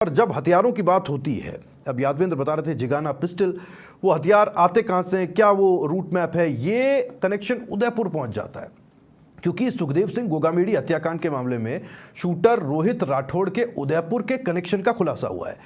और जब हथियारों की बात होती है, अब यादवेंद्र बता रहे थे जिगाना पिस्टल, वो हथियार आते कहाँ से, क्या वो रूट मैप है, ये कनेक्शन उदयपुर पहुंच जाता है। क्योंकि सुखदेव सिंह गोगामेडी हत्याकांड के मामले में शूटर रोहित राठौड़ के उदयपुर के कनेक्शन का खुलासा हुआ है।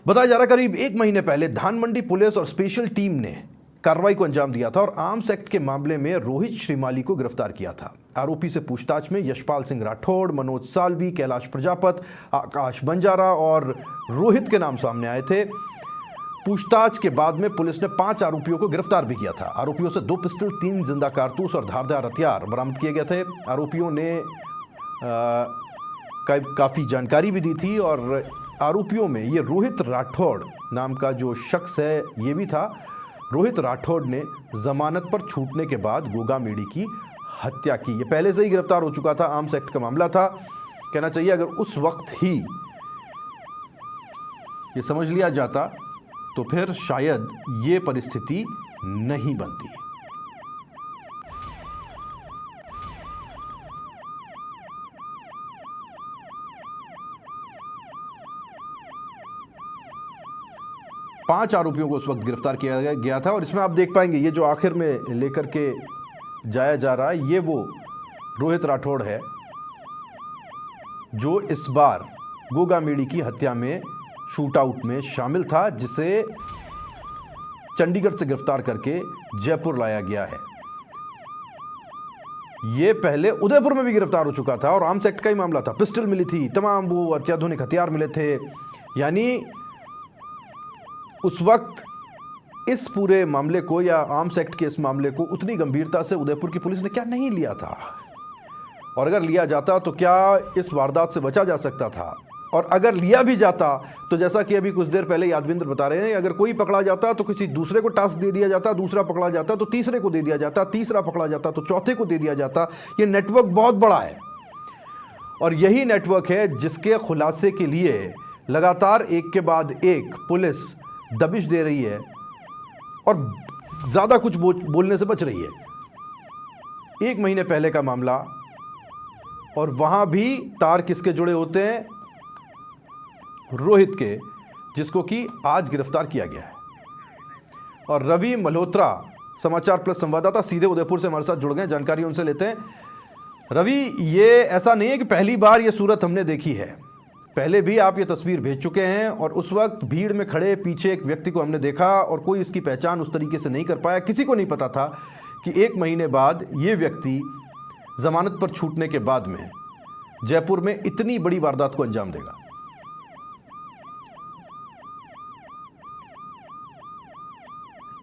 बताया जा रहा है करीब 1 महीने पहले धानमंडी पुलिस और स्पेशल टीम ने कार्रवाई को अंजाम दिया था और आर्म्स एक्ट के मामले में रोहित श्रीमाली को गिरफ्तार किया था। आरोपी से पूछताछ में यशपाल सिंह राठौड़, मनोज साल्वी, कैलाश प्रजापत, आकाश बंजारा और रोहित के नाम सामने आए थे। पूछताछ के बाद में पुलिस ने 5 आरोपियों को गिरफ्तार भी किया था। आरोपियों से 2 पिस्टल, 3 जिंदा कारतूस और धारदार हथियार बरामद किए गए थे। आरोपियों ने काफ़ी जानकारी भी दी थी और आरोपियों में ये रोहित राठौड़ नाम का जो शख्स है ये भी था। रोहित राठौड़ ने जमानत पर छूटने के बाद गोगामेडी की हत्या की। ये पहले से ही गिरफ्तार हो चुका था, आर्म्स एक्ट का मामला था। कहना चाहिए अगर उस वक्त ही ये समझ लिया जाता तो फिर शायद ये परिस्थिति नहीं बनती। पांच आरोपियों को उस वक्त गिरफ्तार किया गया था और इसमें आप देख पाएंगे ये जो आखिर में लेकर के जाया जा रहा है, ये वो रोहित राठौड़ है जो इस बार गोगामेडी की हत्या में शूट आउट में शामिल था, जिसे चंडीगढ़ से गिरफ्तार करके जयपुर लाया गया है। ये पहले उदयपुर में भी गिरफ्तार हो चुका था और आर्म्स एक्ट का ही मामला था। पिस्टल मिली थी, तमाम वो अत्याधुनिक हथियार मिले थे। यानी उस वक्त इस पूरे मामले को या आर्म्स एक्ट के इस मामले को उतनी गंभीरता से उदयपुर की पुलिस ने क्या नहीं लिया था, और अगर लिया जाता तो क्या इस वारदात से बचा जा सकता था। और अगर लिया भी जाता तो जैसा कि अभी कुछ देर पहले यादवेंद्र बता रहे हैं, अगर कोई पकड़ा जाता तो किसी दूसरे को टास्क दे दिया जाता, दूसरा पकड़ा जाता तो तीसरे को दे दिया जाता, तीसरा पकड़ा जाता तो चौथे को दे दिया जाता। ये नेटवर्क बहुत बड़ा है और यही नेटवर्क है जिसके खुलासे के लिए लगातार एक के बाद एक पुलिस दबिश दे रही है और ज्यादा कुछ बोलने से बच रही है। 1 महीने पहले का मामला, और वहां भी तार किसके जुड़े होते हैं? रोहित के, जिसको कि आज गिरफ्तार किया गया है। और रवि मल्होत्रा समाचार प्लस संवाददाता सीधे उदयपुर से हमारे साथ जुड़ गए, जानकारी उनसे लेते हैं। रवि, ये ऐसा नहीं है कि पहली बार ये सूरत हमने देखी है, पहले भी आप ये तस्वीर भेज चुके हैं और उस वक्त भीड़ में खड़े पीछे एक व्यक्ति को हमने देखा और कोई इसकी पहचान उस तरीके से नहीं कर पाया। किसी को नहीं पता था कि 1 महीने बाद ये व्यक्ति जमानत पर छूटने के बाद में जयपुर में इतनी बड़ी वारदात को अंजाम देगा।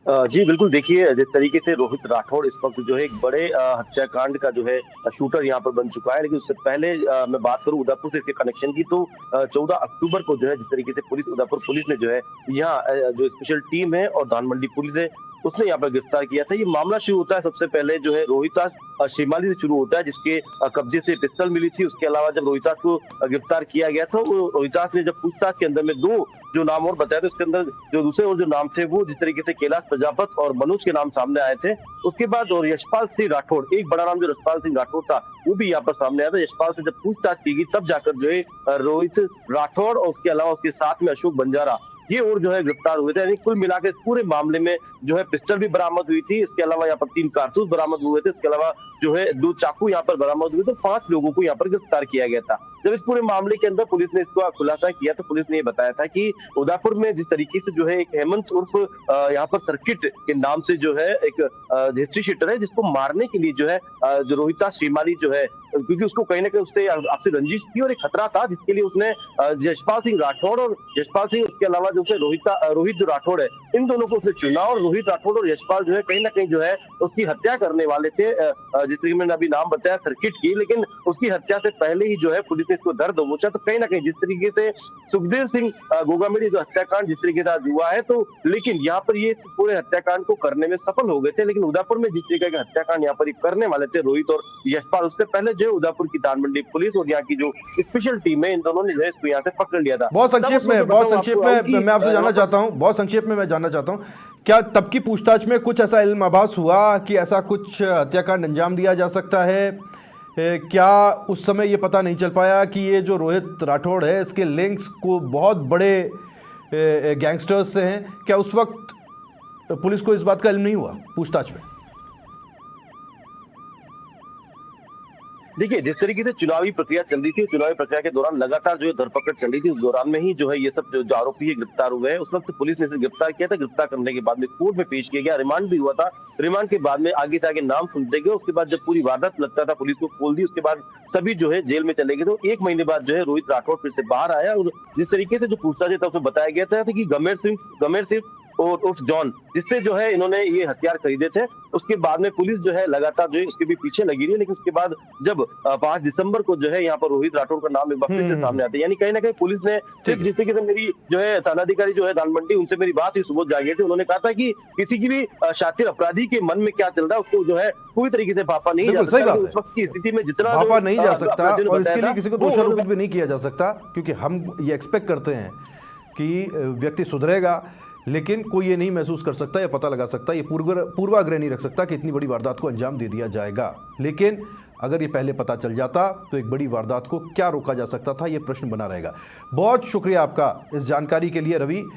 जी बिल्कुल, देखिए जिस तरीके से रोहित राठौड़ इस वक्त जो है एक बड़े हत्याकांड का जो है शूटर यहाँ पर बन चुका है। लेकिन उससे पहले मैं बात करूं उदयपुर से इसके कनेक्शन की, तो 14 अक्टूबर को जो है जिस तरीके से उदयपुर पुलिस ने जो है यहाँ जो स्पेशल टीम है और धानमंडी पुलिस है उसने यहाँ पर गिरफ्तार किया था। ये मामला शुरू होता है सबसे पहले जो है रोहितास श्रीमाली से शुरू होता है, जिसके कब्जे से पिस्टल मिली थी। उसके अलावा जब रोहितास को गिरफ्तार किया गया था, वो रोहितास ने जब पूछताछ के अंदर में 2 जो नाम और बताया, तो उसके अंदर जो दूसरे और जो नाम थे वो जिस तरीके से कैलाश प्रजापत और मनोज के नाम सामने आए थे। उसके बाद और यशपाल सिंह राठौड़, एक बड़ा नाम जो यशपाल सिंह राठौड़ था वो भी यहाँ पर सामने आया था। यशपाल से जब पूछताछ की गई तब जाकर जो है रोहित राठौड़ और उसके अलावा उसके साथ में अशोक बंजारा ये और जो है गिरफ्तार हुए थे। यानी कुल मिलाकर पूरे मामले में जो है पिस्टल भी बरामद हुई थी। इसके अलावा यहाँ पर 3 कारतूस बरामद हुए थे। इसके अलावा जो है 2 चाकू यहाँ पर बरामद हुए, तो 5 लोगों को यहाँ पर गिरफ्तार किया गया था। जब इस पूरे मामले के अंदर पुलिस ने इसको खुलासा किया तो पुलिस ने ये बताया था कि उदयपुर में जिस तरीके से जो है एक हेमंत उर्फ यहाँ पर सर्किट के नाम से जो है एक हिस्ट्री शीटर है, जिसको मारने के लिए जो है जो रोहिता श्रीमाली जो है, क्योंकि उसको कहीं ना कहीं उससे आपसे रंजिश थी और एक खतरा था, जिसके लिए उसने यशपाल सिंह राठौड़ और यशपाल सिंह उसके अलावा जो रोहित जो राठौड़ है, इन दोनों को उसने चुना और रोहित राठौड़ और यशपाल जो है कहीं ना कहीं जो है उसकी हत्या करने वाले थे, जिस तरीके मैंने अभी नाम बताया सर्किट की। लेकिन उसकी हत्या से पहले ही जो है पुलिस ने इसको दर्द दबोचा। तो कहीं ना कहीं जिस तरीके से सुखदेव सिंह गोगामेडी जो हत्याकांड जिस तरीके से आज हुआ है, तो लेकिन यहाँ पर ये पूरे हत्याकांड को करने में सफल हो गए थे। लेकिन उदयपुर में जिस तरीके का हत्याकांड यहाँ पर करने वाले थे रोहित और यशपाल, उससे पहले जो उदयपुर की धानमंडी पुलिस और यहाँ की जो स्पेशल टीम है, इन दोनों ने इसको यहाँ से पकड़ लिया था। बहुत संक्षेप में मैं आपसे जानना चाहता हूँ, बहुत संक्षेप में मैं जानना चाहता हूँ, क्या तब की पूछताछ में कुछ ऐसा इल्म आभास हुआ कि ऐसा कुछ हत्याकांड अंजाम दिया जा सकता है, क्या उस समय ये पता नहीं चल पाया कि ये जो रोहित राठौड़ है इसके लिंक्स को बहुत बड़े गैंगस्टर्स से हैं? क्या उस वक्त पुलिस को इस बात का इल्म नहीं हुआ पूछताछ में? देखिए, जिस तरीके से चुनावी प्रक्रिया चल रही थी, चुनावी प्रक्रिया के दौरान लगातार जो है धरपकड़ चल रही थी, उस दौरान में ही जो है ये सब जो आरोपी है गिरफ्तार हुए हैं। उस वक्त पुलिस ने इसे गिरफ्तार किया था। गिरफ्तार करने के बाद में कोर्ट में पेश किया गया, रिमांड भी हुआ था। रिमांड के बाद में आगे से आगे नाम सुनते गए। उसके बाद जब पूरी वारदात लगता था पुलिस को खोल दी, उसके बाद सभी जो है जेल में चले गए। तो 1 महीने बाद जो है रोहित राठौड़ फिर से बाहर आया और जिस तरीके से जो पूछताछ था उसमें बताया गया था कि गमेर सिंह और उर्फ जॉन, जिससे जो है इन्होंने ये हथियार खरीदे थे। उसके बाद में पुलिस जो है लगातार जो है उसके भी पीछे लगी रही है। लेकिन उसके बाद जब 5 दिसंबर को जो है यहाँ पर रोहित राठौड़ का नाम एक बार फिर से सामने आता है। यानी कहीं ना कहीं पुलिस ने सिर्फ जिस तरीके से मेरी जो है थानाधिकारी जो है धानमंडी, उनसे मेरी बात हुई सुबह जागे थे, उन्होंने कहा था कि किसी की भी शातिर अपराधी के मन में क्या चल रहा है उसको जो है पूरी तरीके से भापा नहीं जा सकता। उस वक्त की स्थिति में जितना भापा नहीं जा सकता और इसके लिए किसी को दोषारोपित भी नहीं किया जा सकता, क्योंकि हम ये एक्सपेक्ट करते हैं कि व्यक्ति सुधरेगा, लेकिन कोई ये नहीं महसूस कर सकता या पता लगा सकता, ये पूर्वाग्रह नहीं रख सकता कि इतनी बड़ी वारदात को अंजाम दे दिया जाएगा। लेकिन अगर ये पहले पता चल जाता तो एक बड़ी वारदात को क्या रोका जा सकता था, ये प्रश्न बना रहेगा। बहुत शुक्रिया आपका इस जानकारी के लिए रवि।